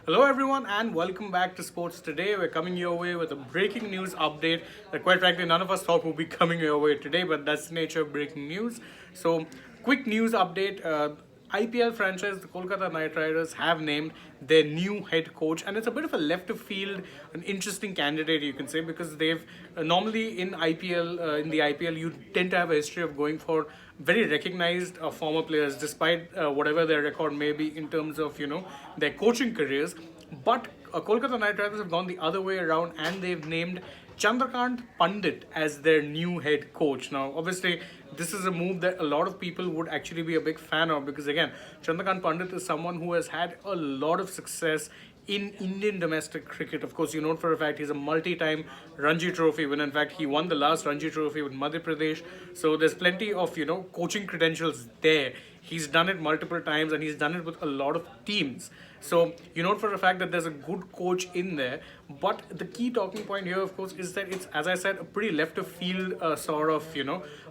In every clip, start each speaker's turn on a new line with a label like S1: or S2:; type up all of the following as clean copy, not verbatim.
S1: Hello everyone and welcome back to Sports Today. We're coming your way with a breaking news update that quite frankly none of us thought would be coming your way today, but that's the nature of breaking news. So, quick news update. IPL franchise, the Kolkata Knight Riders, have named their new head coach, and it's a bit of a left of field, an interesting candidate you can say, because they've normally in the IPL, you tend to have a history of going for very recognized former players, despite whatever their record may be in terms of their coaching careers. But Kolkata Knight Riders have gone the other way around, and they've named Chandrakant Pandit as their new head coach. Now, obviously, this is a move that a lot of people would actually be a big fan of because, again, Chandrakant Pandit is someone who has had a lot of success in Indian domestic cricket. Of course, you know for a fact he's a multi-time Ranji Trophy winner. In fact, he won the last Ranji Trophy with Madhya Pradesh. So there's plenty of coaching credentials there. He's done it multiple times and he's done it with a lot of teams. So you know for a fact that there's a good coach in there. But the key talking point here, of course, is that it's, as I said, a pretty left of field sort of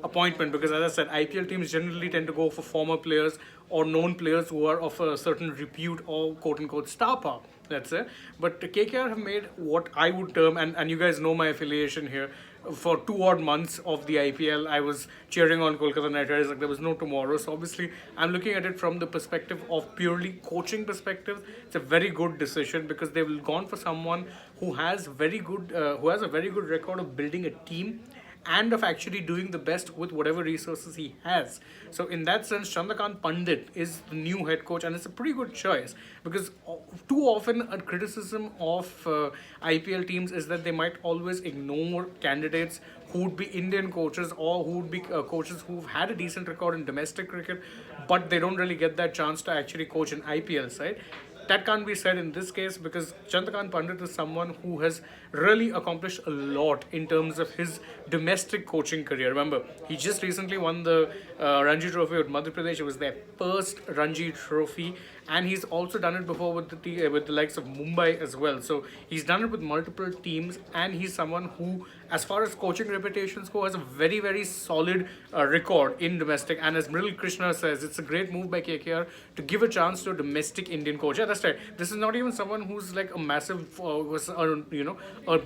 S1: appointment, because as I said, IPL teams generally tend to go for former players or known players who are of a certain repute or quote unquote star power. That's it. But KKR have made what I would term, and you guys know my affiliation here, for 2 odd months of the IPL, I was cheering on Kolkata Knight Riders like there was no tomorrow. So obviously, I'm looking at it from the perspective of purely coaching perspective. It's a very good decision because they've gone for someone who has a very good record of building a team and of actually doing the best with whatever resources he has. So in that sense, Chandrakant Pandit is the new head coach, and it's a pretty good choice because too often a criticism of IPL teams is that they might always ignore candidates who would be Indian coaches or who would be coaches who've had a decent record in domestic cricket, but they don't really get that chance to actually coach an IPL side. That can't be said in this case because Chandrakant Pandit is someone who has really accomplished a lot in terms of his domestic coaching career. Remember, he just recently won the Ranji Trophy with Madhya Pradesh. It was their first Ranji Trophy, and he's also done it before with with the likes of Mumbai as well. So he's done it with multiple teams, and he's someone who, as far as coaching reputations go, has a very solid record in domestic. And as Mridul Krishna says, it's a great move by KKR to give a chance to a domestic Indian coach. Yeah, that's right. This is not even someone who's like a massive, a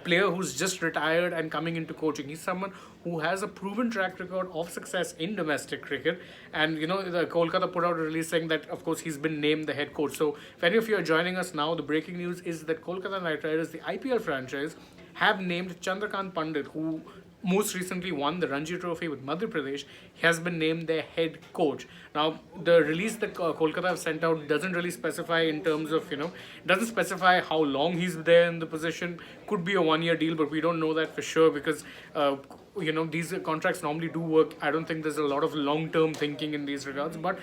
S1: player who's just retired and coming into coaching. He's someone who has a proven track record of success in domestic cricket. And the Kolkata put out a release saying that, of course, he's been named the head coach. So if any of you are joining us now, the breaking news is that Kolkata Knight Riders, the IPL franchise, have named Chandrakant Pandit, who most recently won the Ranji Trophy with Madhya Pradesh. He has been named their head coach. Now, the release that Kolkata have sent out doesn't really specify in terms of, doesn't specify how long he's there in the position. Could be a 1 year deal, but we don't know that for sure because, these contracts normally do work. I don't think there's a lot of long-term thinking in these regards. But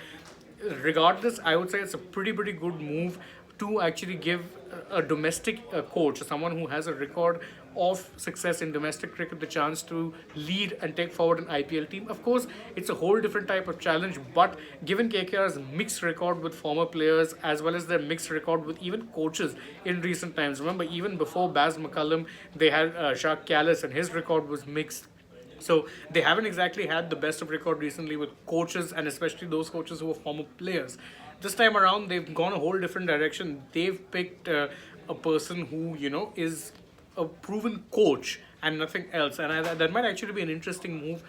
S1: regardless, I would say it's a pretty good move to actually give a domestic coach, someone who has a record of success in domestic cricket, the chance to lead and take forward an IPL team. Of course, it's a whole different type of challenge, but given KKR's mixed record with former players as well as their mixed record with even coaches in recent times, remember, even before Baz McCullum, they had Shaq Callis, and his record was mixed. So they haven't exactly had the best of record recently with coaches, and especially those coaches who are former players. This time around, they've gone a whole different direction. They've picked a person who is a proven coach and nothing else, and that might actually be an interesting move.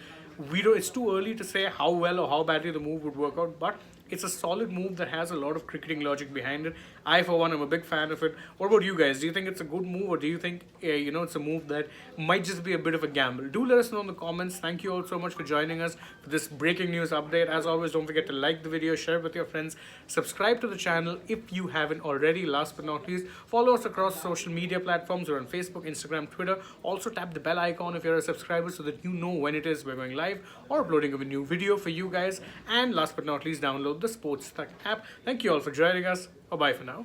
S1: We don't. It's too early to say how well or how badly the move would work out, but it's a solid move that has a lot of cricketing logic behind it. I, for one, am a big fan of it. What about you guys? Do you think it's a good move, or do you think it's a move that might just be a bit of a gamble? Do let us know in the comments. Thank you all so much for joining us for this breaking news update. As always, don't forget to like the video, share it with your friends, subscribe to the channel if you haven't already. Last but not least, follow us across social media platforms. We're on Facebook, Instagram, Twitter. Also, tap the bell icon if you're a subscriber so that you know when it is we're going live or uploading a new video for you guys. And last but not least, download the SportsTak app. Thank you all for joining us. Bye for now.